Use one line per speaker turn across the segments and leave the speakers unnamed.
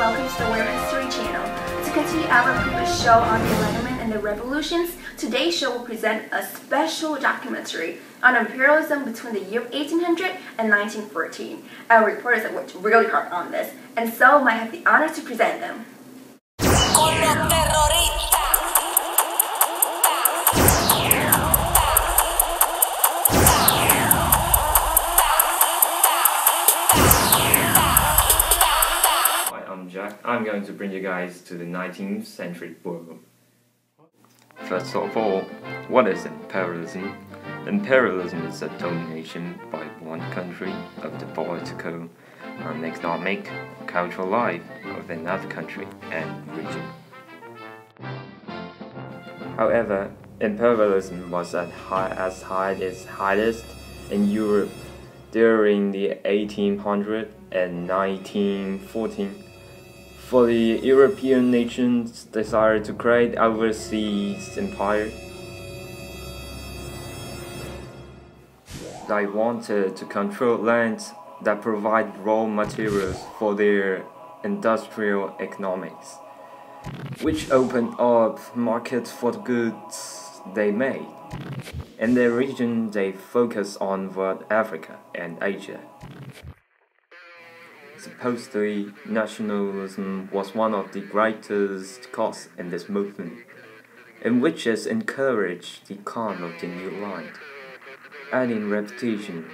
welcome to the World History channel. To continue our previous show on the Enlightenment and the revolutions, today's show will present a special documentary on imperialism between the year 1800 and 1914. Our reporters have worked really hard on this, and so might have the honor to present them.
I'm going to bring you guys to the 19th century world. First of all, what is imperialism? Imperialism is a domination by one country of the political, economic, cultural life of another country and region. However, imperialism was at its highest in Europe during the 1800s and 1914. For the European nations desired to create overseas empire. They wanted to control lands that provide raw materials for their industrial economics, which opened up markets for the goods they made. In their region, they focused on West Africa and Asia. Supposedly, nationalism was one of the greatest causes in this movement, in which it encouraged the Khan of the new land, adding reputation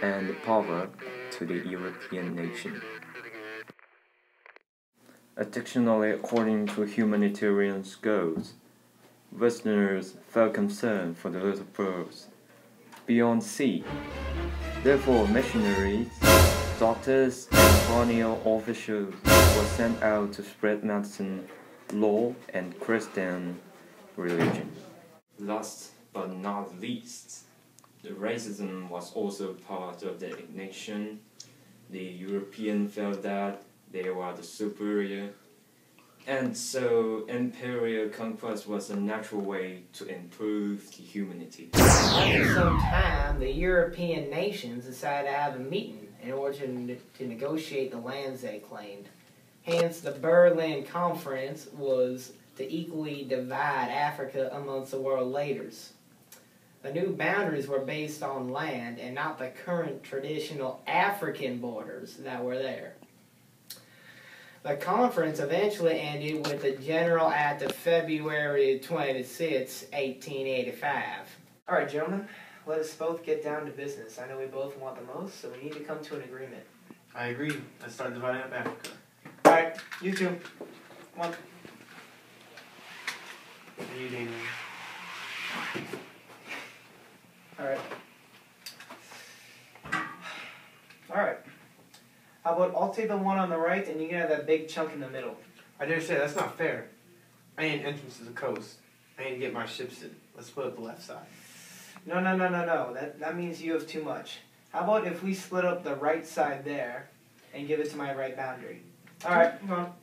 and power to the European nation. Additionally, according to humanitarian goals, Westerners felt concern for the little birds beyond sea. Therefore, missionaries, doctors, and colonial officials were sent out to spread medicine, law, and Christian religion. Last but not least, the racism was also part of the nation. The Europeans felt that they were the superior, and so imperial conquest was a natural way to improve the humanity.
After some time, the European nations decided to have a meeting in order to negotiate the lands they claimed. Hence, the Berlin Conference was to equally divide Africa amongst the world leaders. The new boundaries were based on land and not the current traditional African borders that were there. The conference eventually ended with the General Act of February 26, 1885. All right, gentlemen. Let us both get down to business. I know we both want the most, so we need to come to an agreement.
I agree. Let's start dividing up Africa.
Alright, you two. Come on.
And you, Daniel.
Alright. Alright. How about I'll take the one on the right and you can have that big chunk in the middle.
I dare say, that's not fair. I ain't entrance to the coast. I ain't get my ships in. Let's split up the left side.
No. That means you have too much. How about if we split up the right side there and give it to my right boundary? Alright, come on.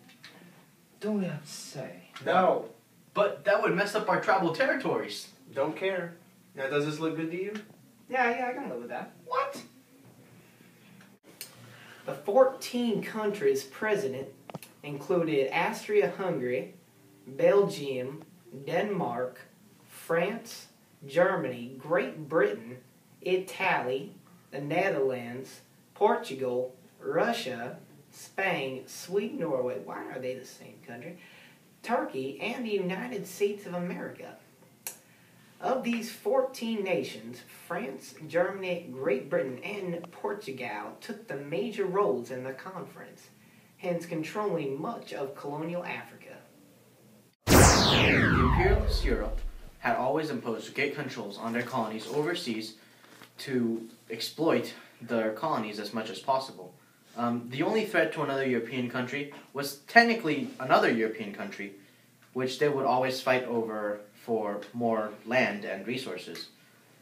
Don't we have to say?
No.
But that would mess up our tribal territories.
Don't care. Now, does this look good to you?
Yeah, I can live with that.
What?
The 14 countries present included Austria-Hungary, Belgium, Denmark, France, Germany, Great Britain, Italy, the Netherlands, Portugal, Russia, Spain, Sweden, Norway, why are they the same country? Turkey, and the United States of America. Of these 14 nations, France, Germany, Great Britain, and Portugal took the major roles in the conference, hence controlling much of colonial Africa.
The imperialist Europe had always imposed great controls on their colonies overseas to exploit their colonies as much as possible. The only threat to another European country was technically another European country, which they would always fight over for more land and resources.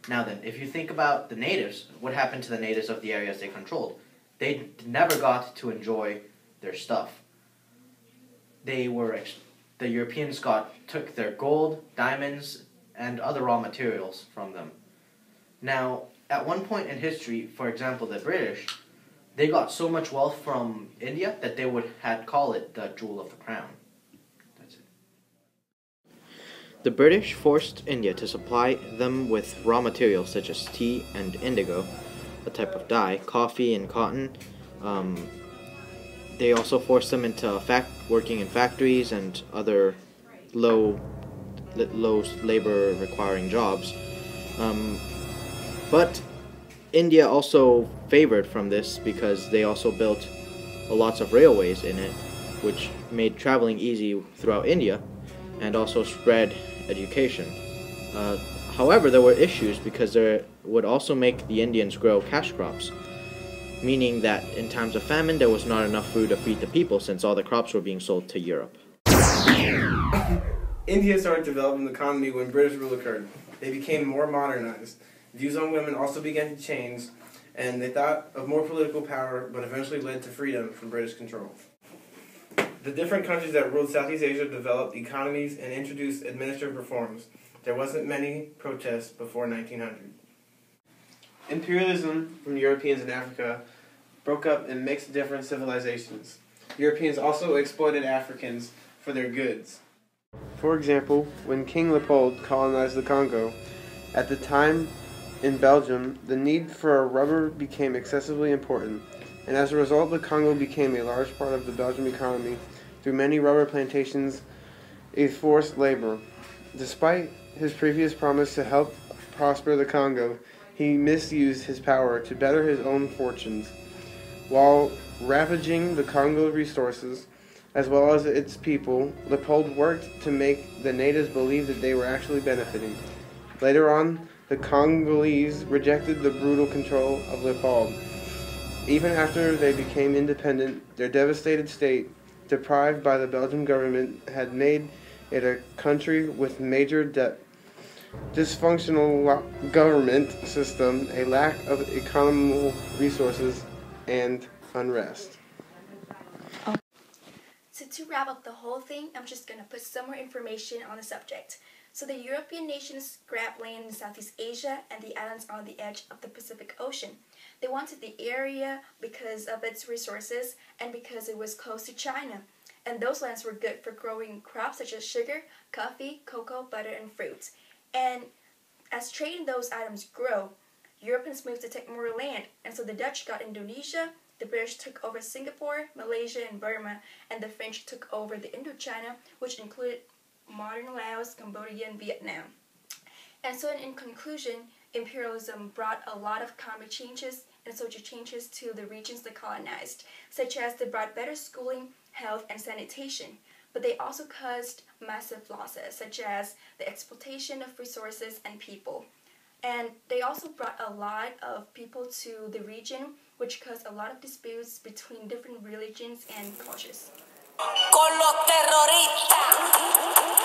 Now then, if you think about the natives, what happened to the natives of the areas they controlled? They never got to enjoy their stuff. The Europeans took their gold, diamonds, and other raw materials from them. Now, at one point in history, for example, the British they got so much wealth from India that they had call it the jewel of the crown. That's it. The British forced India to supply them with raw materials such as tea and indigo, a type of dye, coffee and cotton. They also forced them into working in factories and other low labor requiring jobs. But India also favored from this because they also built lots of railways in it, which made traveling easy throughout India and also spread education. However, there were issues because there would also make the Indians grow cash crops, meaning that in times of famine there was not enough food to feed the people since all the crops were being sold to Europe.
India started developing the economy when British rule occurred. They became more modernized. Views on women also began to change, and they thought of more political power, but eventually led to freedom from British control. The different countries that ruled Southeast Asia developed economies and introduced administrative reforms. There wasn't many protests before 1900. Imperialism from Europeans in Africa broke up and mixed different civilizations. Europeans also exploited Africans for their goods. For example, when King Leopold colonized the Congo, at the time in Belgium, the need for rubber became excessively important, and as a result the Congo became a large part of the Belgian economy through many rubber plantations and forced labor. Despite his previous promise to help prosper the Congo, he misused his power to better his own fortunes. While ravaging the Congo's resources, as well as its people, Leopold worked to make the natives believe that they were actually benefiting. Later on, the Congolese rejected the brutal control of Leopold. Even after they became independent, their devastated state, deprived by the Belgian government, had made it a country with major debt, dysfunctional government system, a lack of economical resources, and unrest.
So to wrap up the whole thing, I'm just going to put some more information on the subject. So the European nations grabbed land in Southeast Asia and the islands on the edge of the Pacific Ocean. They wanted the area because of its resources and because it was close to China. And those lands were good for growing crops such as sugar, coffee, cocoa, butter, and fruits. And as trade in those items grew, Europeans moved to take more land, and so the Dutch got Indonesia, the British took over Singapore, Malaysia, and Burma, and the French took over the Indochina, which included modern Laos, Cambodia, and Vietnam. And so in conclusion, imperialism brought a lot of economic changes and social changes to the regions they colonized, such as they brought better schooling, health, and sanitation. But they also caused massive losses, such as the exploitation of resources and people. And they also brought a lot of people to the region, which caused a lot of disputes between different religions and cultures.
Con los terroristas.